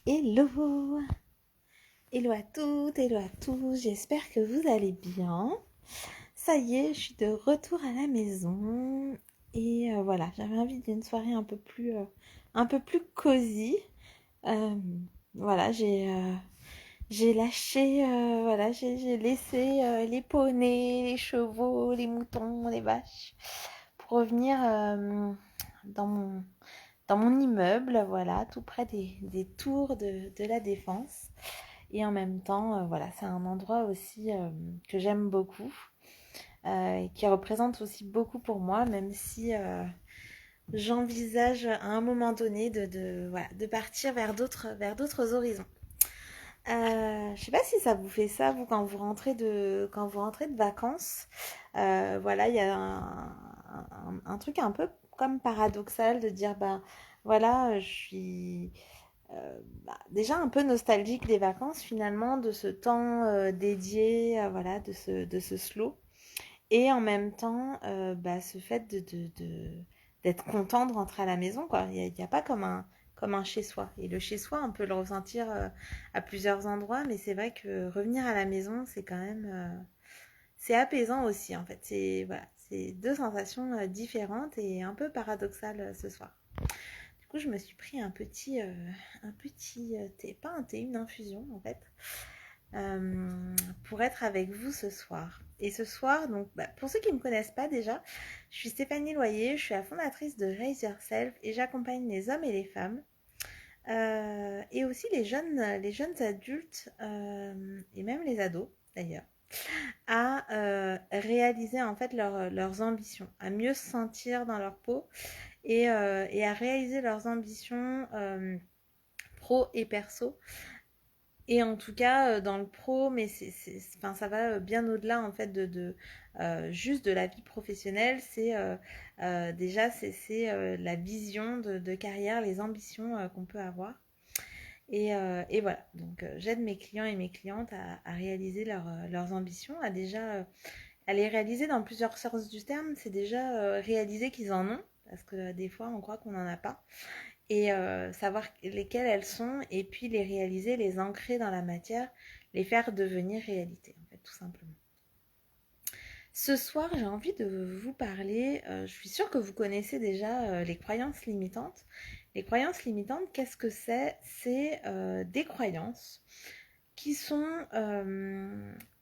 Hello! Hello à toutes, hello à tous, j'espère que vous allez bien. Ça y est, je suis de retour à la maison et voilà, j'avais envie d'une soirée un peu plus cosy. Euh, voilà, j'ai lâché, voilà, j'ai laissé les poneys, les chevaux, les moutons, les vaches pour revenir dans mon, dans mon immeuble, voilà, tout près des tours de la Défense. Et en même temps, voilà, c'est un endroit aussi que j'aime beaucoup et qui représente aussi beaucoup pour moi, même si j'envisage à un moment donné voilà, de partir vers d'autres horizons. Je sais pas si ça vous fait ça, vous, quand vous rentrez de vacances. Voilà, il y a un truc un peu comme paradoxal de dire, ben voilà, je suis déjà un peu nostalgique des vacances finalement, de ce temps dédié, voilà, de ce slow. Et en même temps, ce fait d'être content de rentrer à la maison, quoi. Il y a pas comme un chez-soi. Et le chez-soi, on peut le ressentir à plusieurs endroits, mais c'est vrai que revenir à la maison, c'est quand même... c'est apaisant aussi, en fait. C'est voilà, c'est deux sensations différentes et un peu paradoxales ce soir. Du coup, je me suis pris un petit thé, pas un thé, une infusion en fait, pour être avec vous ce soir. Et ce soir, donc, pour ceux qui ne me connaissent pas déjà, je suis Stéphanie Loyer, je suis la fondatrice de Raise Yourself et j'accompagne les hommes et les femmes et aussi les jeunes adultes et même les ados d'ailleurs à réaliser en fait leurs ambitions, à mieux se sentir dans leur peau et à réaliser leurs ambitions pro et perso. Et en tout cas, dans le pro, mais enfin, ça va bien au-delà en fait juste de la vie professionnelle. Déjà, la vision de carrière, les ambitions qu'on peut avoir. Et voilà, donc j'aide mes clients et mes clientes à réaliser leurs ambitions, à les réaliser dans plusieurs sens du terme. C'est déjà réaliser qu'ils en ont, parce que des fois on croit qu'on n'en a pas, et savoir lesquelles elles sont, et puis les réaliser, les ancrer dans la matière, les faire devenir réalité, en fait, tout simplement. Ce soir, j'ai envie de vous parler, je suis sûre que vous connaissez déjà les croyances limitantes. Les croyances limitantes, qu'est-ce que c'est? C'est des croyances qui sont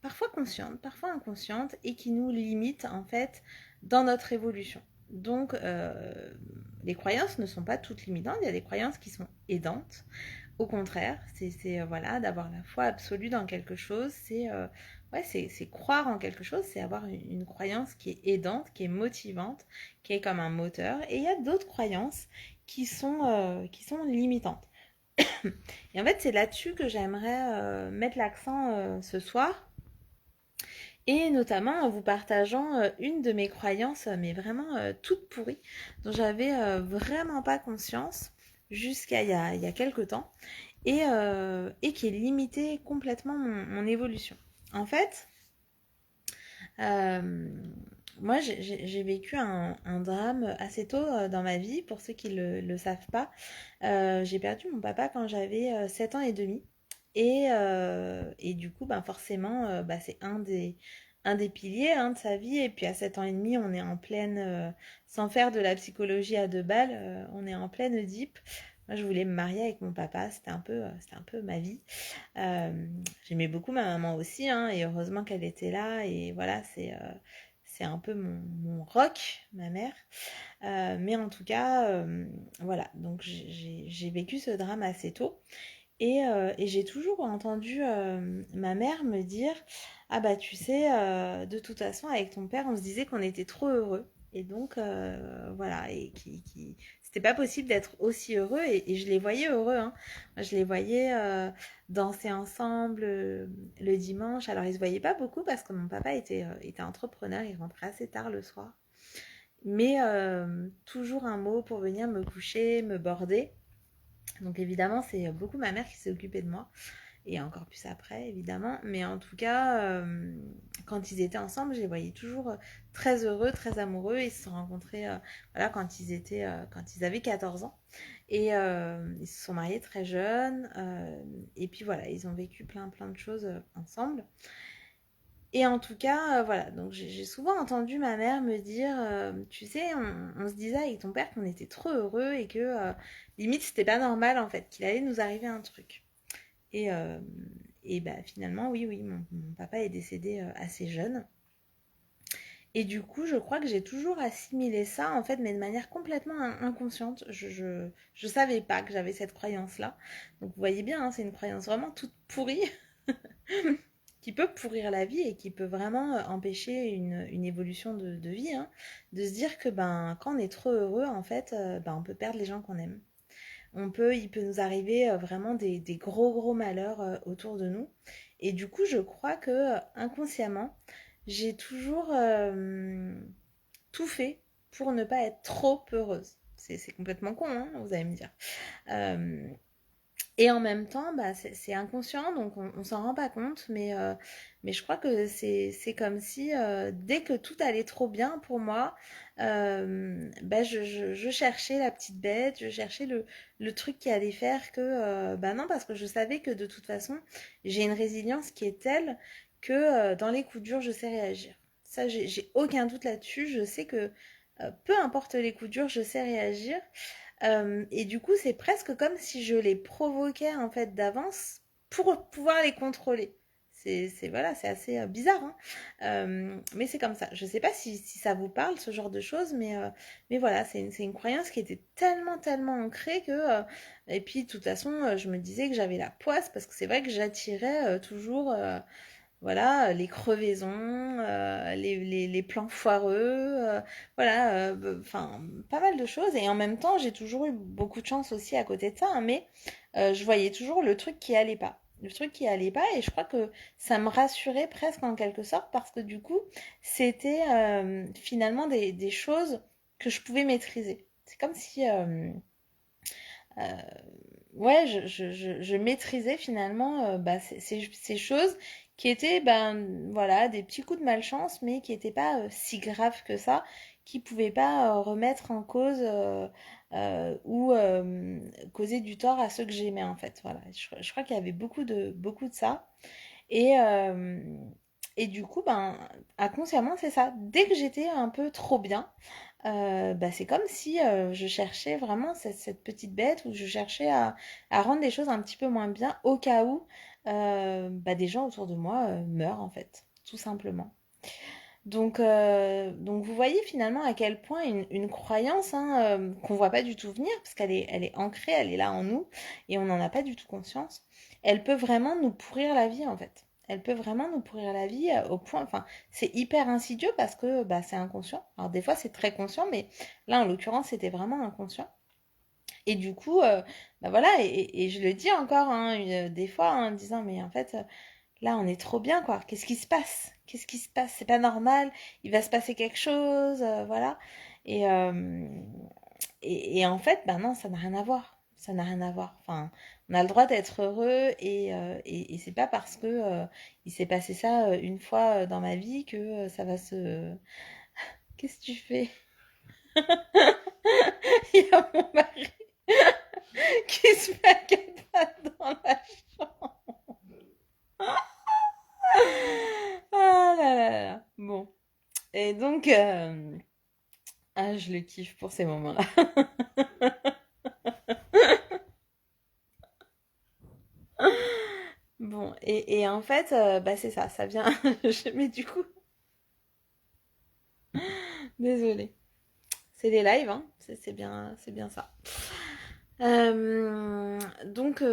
parfois conscientes, parfois inconscientes, et qui nous limitent en fait dans notre évolution. Donc, les croyances ne sont pas toutes limitantes, il y a des croyances qui sont aidantes. Au contraire, c'est voilà, d'avoir la foi absolue dans quelque chose, ouais, c'est croire en quelque chose, c'est avoir une croyance qui est aidante, qui est motivante, qui est comme un moteur. Et il y a d'autres croyances qui sont limitantes. Et en fait, c'est là-dessus que j'aimerais mettre l'accent ce soir, et notamment en vous partageant une de mes croyances, mais vraiment toute pourrie, dont j'avais vraiment pas conscience jusqu'à il y a quelques temps, et qui est limitée complètement mon évolution. En fait, euh, moi j'ai vécu un drame assez tôt dans ma vie, pour ceux qui le savent pas. J'ai perdu mon papa quand j'avais 7 ans et demi. Et du coup, ben forcément, c'est un des piliers hein, de sa vie. Et puis à 7 ans et demi, on est en pleine, sans faire de la psychologie à deux balles, on est en pleine deep. Moi, je voulais me marier avec mon papa, c'était un peu ma vie. J'aimais beaucoup ma maman aussi, hein, et heureusement qu'elle était là. Et voilà, c'est un peu mon rock, ma mère. Mais en tout cas, voilà, donc j'ai vécu ce drame assez tôt. Et j'ai toujours entendu ma mère me dire, ah bah tu sais, de toute façon avec ton père on se disait qu'on était trop heureux. Et donc voilà, c'était pas possible d'être aussi heureux, et je les voyais heureux, hein. Moi, je les voyais danser ensemble le dimanche. Alors ils se voyaient pas beaucoup parce que mon papa était entrepreneur, il rentrait assez tard le soir. Mais toujours un mot pour venir me coucher, me border. Donc évidemment, c'est beaucoup ma mère qui s'est occupée de moi. et encore plus après, évidemment. Mais en tout cas, quand ils étaient ensemble, je les voyais toujours très heureux, très amoureux. Ils se sont rencontrés voilà, quand ils avaient 14 ans. Et ils se sont mariés très jeunes. Et puis voilà, ils ont vécu plein, plein de choses ensemble. Et en tout cas, voilà, donc j'ai souvent entendu ma mère me dire, tu sais, on se disait avec ton père qu'on était trop heureux et que limite c'était pas normal en fait, qu'il allait nous arriver un truc. Et, euh, et bah, finalement, oui, oui, mon papa est décédé assez jeune. Et du coup, je crois que j'ai toujours assimilé ça, en fait, mais de manière complètement inconsciente. Je savais pas que j'avais cette croyance-là. Donc, vous voyez bien, hein, c'est une croyance vraiment toute pourrie qui peut pourrir la vie et qui peut vraiment empêcher une évolution de vie. Hein. De se dire que ben, quand on est trop heureux, en fait, ben, on peut perdre les gens qu'on aime. Il peut nous arriver vraiment des gros, gros malheurs autour de nous. Et du coup, je crois que inconsciemment, j'ai toujours tout fait pour ne pas être trop heureuse. C'est complètement con, hein, vous allez me dire. Euh, et en même temps, bah, c'est inconscient, donc on s'en rend pas compte, mais je crois que c'est comme si dès que tout allait trop bien pour moi, bah, je cherchais la petite bête, je cherchais le truc qui allait faire que, bah non, parce que je savais que de toute façon, j'ai une résilience qui est telle que dans les coups durs, je sais réagir. Ça, j'ai aucun doute là-dessus, je sais que peu importe les coups durs, je sais réagir. Et du coup, c'est presque comme si je les provoquais en fait d'avance pour pouvoir les contrôler. Voilà, c'est assez bizarre, hein. Mais c'est comme ça. Je sais pas si ça vous parle, ce genre de choses, mais voilà, c'est une croyance qui était tellement, tellement ancrée que... et puis, de toute façon, je me disais que j'avais la poisse, parce que c'est vrai que j'attirais toujours... voilà, les crevaisons, les plans foireux, voilà, enfin, pas mal de choses. Et en même temps, j'ai toujours eu beaucoup de chance aussi à côté de ça, hein, mais je voyais toujours le truc qui allait pas. Le truc qui allait pas, et je crois que ça me rassurait presque en quelque sorte, parce que du coup, c'était finalement des choses que je pouvais maîtriser. C'est comme si, euh, ouais, je maîtrisais finalement bah, ces choses qui étaient ben, voilà, des petits coups de malchance, mais qui n'étaient pas si graves que ça, qui ne pouvaient pas remettre en cause ou causer du tort à ceux que j'aimais en fait. Voilà. Je crois qu'il y avait beaucoup de ça. Et, euh, et du coup, ben, inconsciemment, c'est ça. Dès que j'étais un peu trop bien, bah, c'est comme si je cherchais vraiment cette petite bête ou je cherchais à rendre les choses un petit peu moins bien au cas où bah, des gens autour de moi meurent en fait, tout simplement. Donc vous voyez finalement à quel point une croyance hein, qu'on voit pas du tout venir, parce elle est ancrée, elle est là en nous, et on n'en a pas du tout conscience, elle peut vraiment nous pourrir la vie en fait. Elle peut vraiment nous pourrir la vie au point, enfin, c'est hyper insidieux parce que bah, c'est inconscient. Alors des fois c'est très conscient, mais là en l'occurrence c'était vraiment inconscient. Et du coup, bah voilà, et je le dis encore hein, des fois hein, en disant, mais en fait, là, on est trop bien, quoi. Qu'est-ce qui se passe? Qu'est-ce qui se passe? C'est pas normal. Il va se passer quelque chose, voilà. Et, euh, et en fait, ben non, ça n'a rien à voir. Ça n'a rien à voir. Enfin, on a le droit d'être heureux et c'est pas parce que il s'est passé ça une fois dans ma vie que ça va se. Qu'est-ce que tu fais? Il y a mon mari qui se met à quatre pattes dans la chambre. Ah là là là. Bon. Et donc, ah, je le kiffe pour ces moments-là. Bon, et en fait, bah c'est ça, ça vient. Mais du coup, désolée. C'est les lives, hein. C'est bien ça. Donc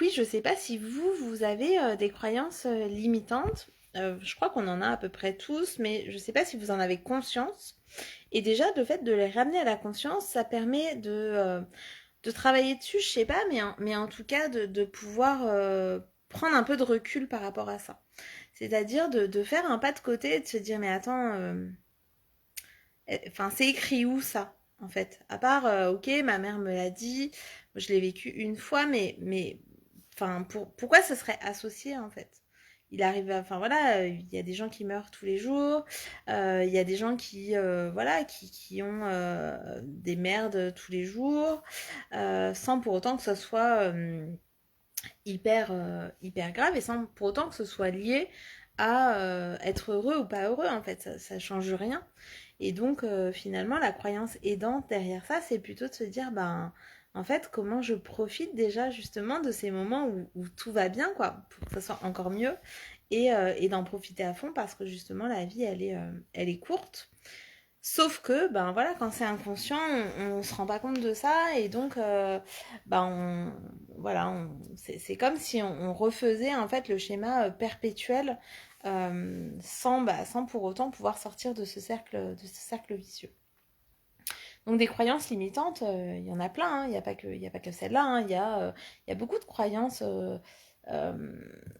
oui, je sais pas si vous avez des croyances limitantes. Je crois qu'on en a à peu près tous, mais je sais pas si vous en avez conscience. Et déjà, le fait de les ramener à la conscience, ça permet de travailler dessus, je sais pas, mais en tout cas de pouvoir prendre un peu de recul par rapport à ça. C'est-à-dire de faire un pas de côté et de se dire, mais attends, enfin, c'est écrit où ça, en fait? À part, ok, ma mère me l'a dit, je l'ai vécu une fois, mais enfin, pourquoi ce serait associé en fait? Il arrive, enfin voilà, il y a des gens qui meurent tous les jours, il y a des gens qui, voilà, qui ont des merdes tous les jours, sans pour autant que ce soit hyper grave et sans pour autant que ce soit lié à être heureux ou pas heureux en fait, ça change rien. Et donc finalement la croyance aidante derrière ça, c'est plutôt de se dire ben en fait comment je profite déjà justement de ces moments où tout va bien quoi, pour que ça soit encore mieux et d'en profiter à fond parce que justement la vie elle est courte. Sauf que, ben voilà, quand c'est inconscient, on se rend pas compte de ça et donc, ben voilà, c'est comme si on refaisait en fait le schéma perpétuel sans pour autant pouvoir sortir de ce cercle vicieux. Donc des croyances limitantes, il y en a plein, hein, il y a pas que celle-là, hein, il y a beaucoup de croyances euh,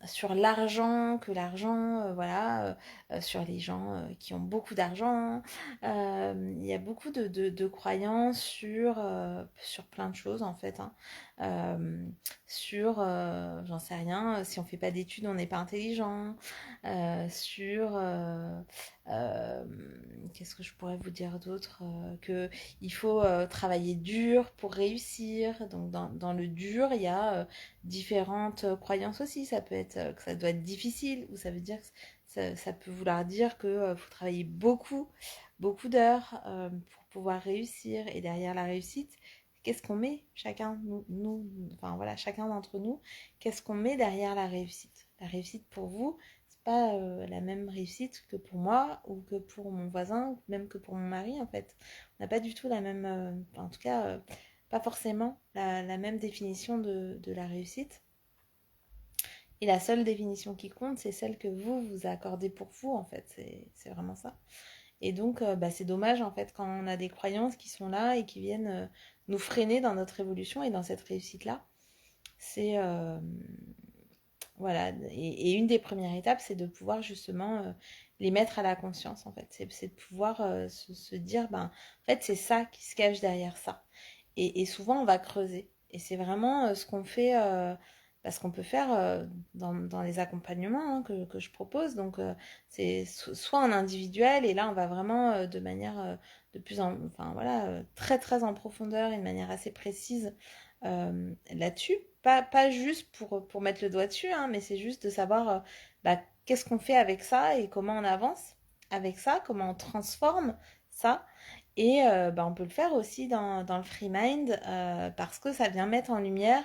sur l'argent, que l'argent, voilà, sur les gens qui ont beaucoup d'argent. Il y a beaucoup de croyances sur plein de choses en fait, hein. Euh, j'en sais rien, si on fait pas d'études, on n'est pas intelligent. Sur euh, qu'est-ce que je pourrais vous dire d'autre, que il faut travailler dur pour réussir. Donc dans le dur, il y a différentes croyances aussi. Ça peut être que ça doit être difficile, ou ça veut dire que ça peut vouloir dire que faut travailler beaucoup d'heures pour pouvoir réussir. Et derrière la réussite, qu'est-ce qu'on met chacun, enfin voilà, chacun d'entre nous, qu'est-ce qu'on met derrière la réussite? La réussite pour vous, c'est pas la même réussite que pour moi ou que pour mon voisin ou même que pour mon mari en fait. On n'a pas du tout la même, en tout cas pas forcément la même définition de la réussite. Et la seule définition qui compte, c'est celle que vous accordez pour vous en fait. C'est vraiment ça. Et donc bah, c'est dommage en fait quand on a des croyances qui sont là et qui viennent nous freiner dans notre évolution et dans cette réussite-là. C'est voilà, et une des premières étapes, c'est de pouvoir justement les mettre à la conscience, en fait. C'est de pouvoir se dire, ben, en fait, c'est ça qui se cache derrière ça. Et souvent, on va creuser. Et c'est vraiment ce qu'on fait, ce qu'on peut faire dans les accompagnements hein, que je propose. Donc, c'est soit en individuel, et là, on va vraiment de manière enfin voilà, très très en profondeur et de manière assez précise là-dessus. Pas juste pour mettre le doigt dessus, hein, mais c'est juste de savoir bah, qu'est-ce qu'on fait avec ça et comment on avance avec ça, comment on transforme ça. Et bah, on peut le faire aussi dans le free mind parce que ça vient mettre en lumière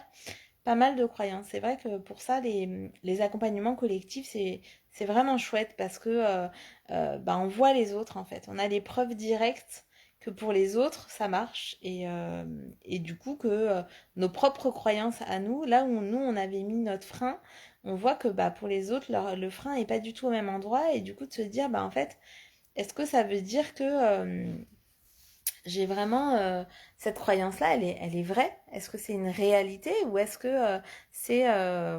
pas mal de croyances. C'est vrai que pour ça, les accompagnements collectifs, c'est vraiment chouette parce que bah, on voit les autres en fait. On a les preuves directes que pour les autres, ça marche. Et du coup, que nos propres croyances à nous, là où nous, on avait mis notre frein, on voit que bah, pour les autres, le frein n'est pas du tout au même endroit. Et du coup, de se dire, bah, en fait, est-ce que ça veut dire que j'ai vraiment cette croyance-là, elle est vraie? Est-ce que c'est une réalité ou est-ce que c'est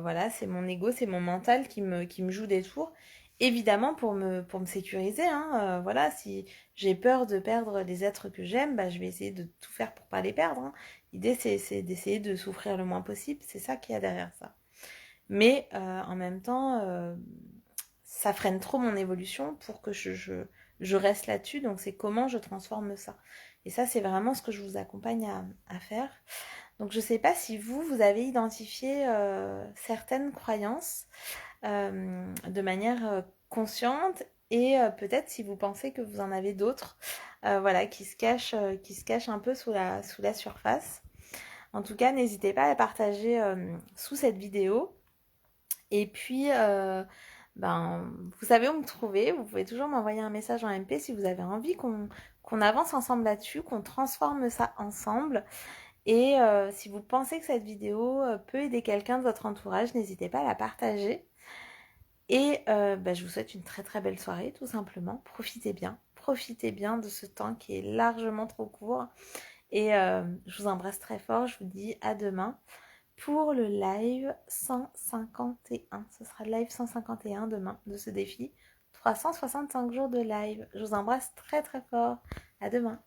voilà, c'est mon ego, c'est mon mental qui me joue des tours? Évidemment pour me sécuriser, hein, voilà, si j'ai peur de perdre les êtres que j'aime, bah, je vais essayer de tout faire pour pas les perdre, hein. L'idée c'est d'essayer de souffrir le moins possible, c'est ça qu'il y a derrière ça. Mais en même temps, ça freine trop mon évolution pour que je reste là-dessus. Donc c'est comment je transforme ça. Et ça, c'est vraiment ce que je vous accompagne à faire. Donc je ne sais pas si vous avez identifié certaines croyances de manière consciente et peut-être si vous pensez que vous en avez d'autres voilà, qui se cachent un peu sous la surface. En tout cas, n'hésitez pas à la partager sous cette vidéo. Et puis, ben, vous savez où me trouver. Vous pouvez toujours m'envoyer un message en MP si vous avez envie qu'on avance ensemble là-dessus, qu'on transforme ça ensemble. Et si vous pensez que cette vidéo peut aider quelqu'un de votre entourage, n'hésitez pas à la partager. Et ben, je vous souhaite une très très belle soirée, tout simplement. Profitez bien. Profitez bien de ce temps qui est largement trop court. Et je vous embrasse très fort. Je vous dis à demain pour le live 151. Ce sera le live 151 demain de ce défi. 365 jours de live. Je vous embrasse très très fort. À demain.